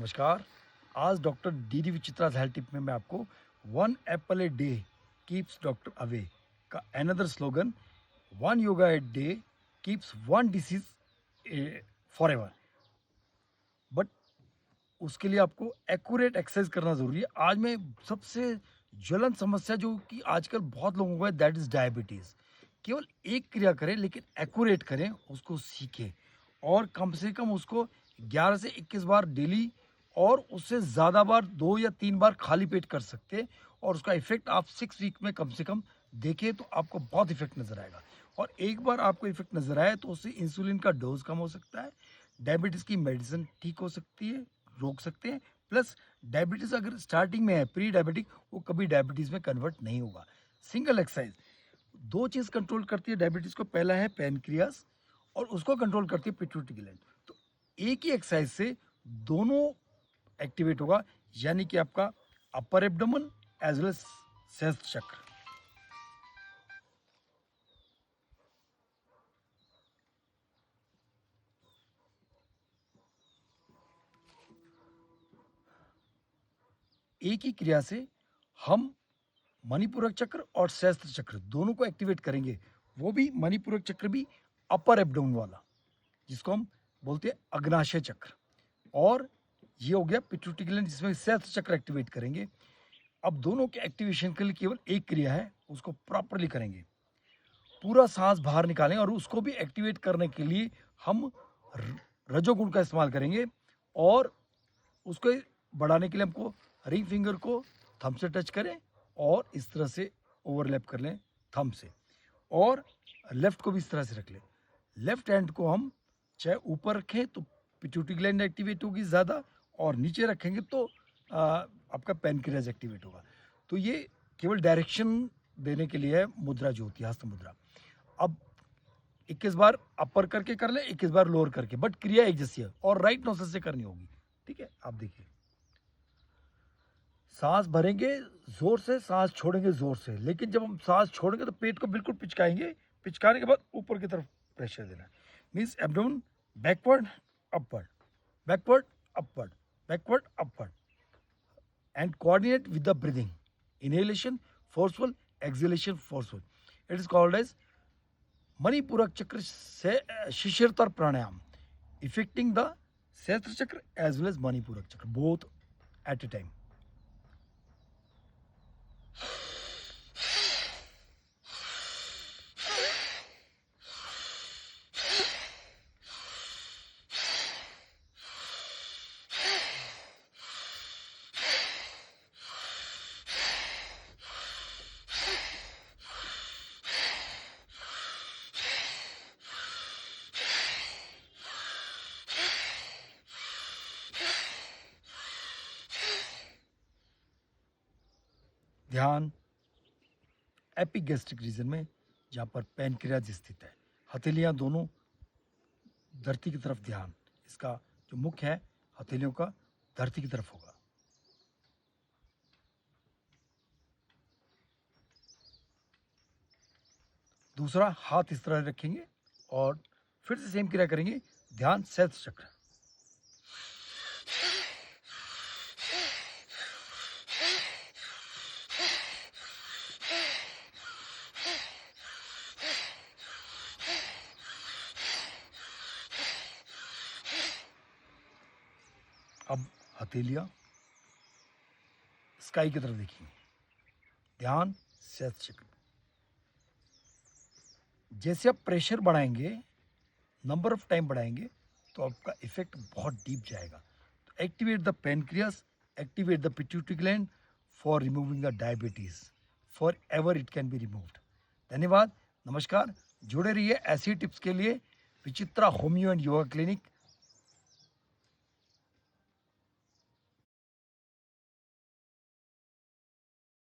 नमस्कार। आज doctor D Vichitra's health tip में मैं आपको one apple a day keeps doctor away का another slogan one yoga a day keeps one disease forever. But उसके लिए आपको एक्यूरेट एक्सरसाइज करना ज़रूरी है। आज में सबसे ज्वलन समस्या जो कि आजकल बहुत लोगों को है दैट इज़ डायबिटीज़। केवल एक क्रिया करें लेकिन एक्यूरेट करें, उसको सीखें और कम से कम उसको 11 से 21 बार डेली और उससे ज़्यादा बार 2 या 3 बार खाली पेट कर सकते हैं और उसका इफ़ेक्ट आप 6 वीक में कम से कम देखें तो आपको बहुत इफ़ेक्ट नज़र आएगा। और एक बार आपको इफ़ेक्ट नज़र आए तो उससे इंसुलिन का डोज़ कम हो सकता है, डायबिटीज़ की मेडिसिन ठीक हो सकती है, रोक सकते हैं। प्लस डायबिटीज़ अगर स्टार्टिंग में है प्री डायबिटिक, वो कभी डायबिटीज़ में कन्वर्ट नहीं होगा। सिंगल एक्सरसाइज 2 चीज़ कंट्रोल करती है डायबिटीज़ को, पहला है पैनक्रियास और उसको कंट्रोल करती है पिट्यूटरी ग्लैंड। तो एक ही एक्सरसाइज से दोनों एक्टिवेट होगा, यानी कि आपका upper abdomen as well as chest चक्र। एक ही क्रिया से हम मणिपूरक चक्र और सहस्त्र चक्र दोनों को एक्टिवेट करेंगे। वो भी मणिपूरक चक्र भी अपर एब्डोमेन वाला, जिसको हम बोलते हैं अग्नाशय चक्र। और ये हो गया पिट्यूटरी ग्लैंड जिसमें सहस्त्र चक्र एक्टिवेट करेंगे। अब दोनों के एक्टिवेशन के लिए केवल एक क्रिया है, उसको प्रॉपरली करेंगे। पूरा सांस बाहर निकालें और उसको भी एक्टिवेट करने के लिए हम रजोगुण का इस्तेमाल करेंगे और उसको बढ़ाने के लिए हमको रिंग फिंगर को थंब से टच करें और इस तरह से ओवरलैप कर लें थंब से, और लेफ्ट को भी इस तरह से रख लें। लेफ्ट हैंड को हम चाहे ऊपर रखें तो पिट्यूटरी ग्लैंड एक्टिवेट होगी ज़्यादा, और नीचे रखेंगे तो आपका पैनक्रियाज एक्टिवेट होगा। तो ये केवल डायरेक्शन देने के लिए है मुद्रा जो होती है, हस्त मुद्रा। अब 21 बार अपर करके कर ले, 21 बार लोअर करके, बट क्रिया एक जैसी है और राइट नोजल से करनी होगी। ठीक है, आप देखिए, सांस भरेंगे जोर से, सांस छोड़ेंगे जोर से, लेकिन जब हम सांस छोड़ेंगे तो पेट को बिल्कुल पिचकाएंगे। पिचकाने के बाद ऊपर की तरफ प्रेशर देना, means abdomen backward upward, backward upward, backward upward, and coordinate with the breathing. Inhalation forceful, exhalation forceful. It is called as Manipurak Chakra Shishirtar Pranayam, affecting the Sehastra Chakra as well as Manipurak Chakra, both at a time. ध्यान epigastric region में, जहाँ पर pancreas स्थित है। हथेलियाँ दोनों धरती की तरफ, ध्यान इसका जो मुख है हथेलियों का धरती की तरफ होगा। दूसरा हाथ इस तरह रखेंगे और फिर से सेम क्रिया करेंगे। ध्यान सहस्त्र चक्र। अब हथेलियां स्काई की तरफ देखेंगे। ध्यान सहस्त्र चक्र। जैसे आप प्रेशर बढ़ाएंगे, नंबर ऑफ टाइम बढ़ाएंगे, तो आपका इफेक्ट बहुत डीप जाएगा। तो activate the pancreas, activate the pituitary gland for removing the diabetes, for ever it can be removed. धन्यवाद, नमस्कार। जुड़े रहिए ऐसी टिप्स के लिए विचित्रा होम्यो एंड योगा क्लिनिक,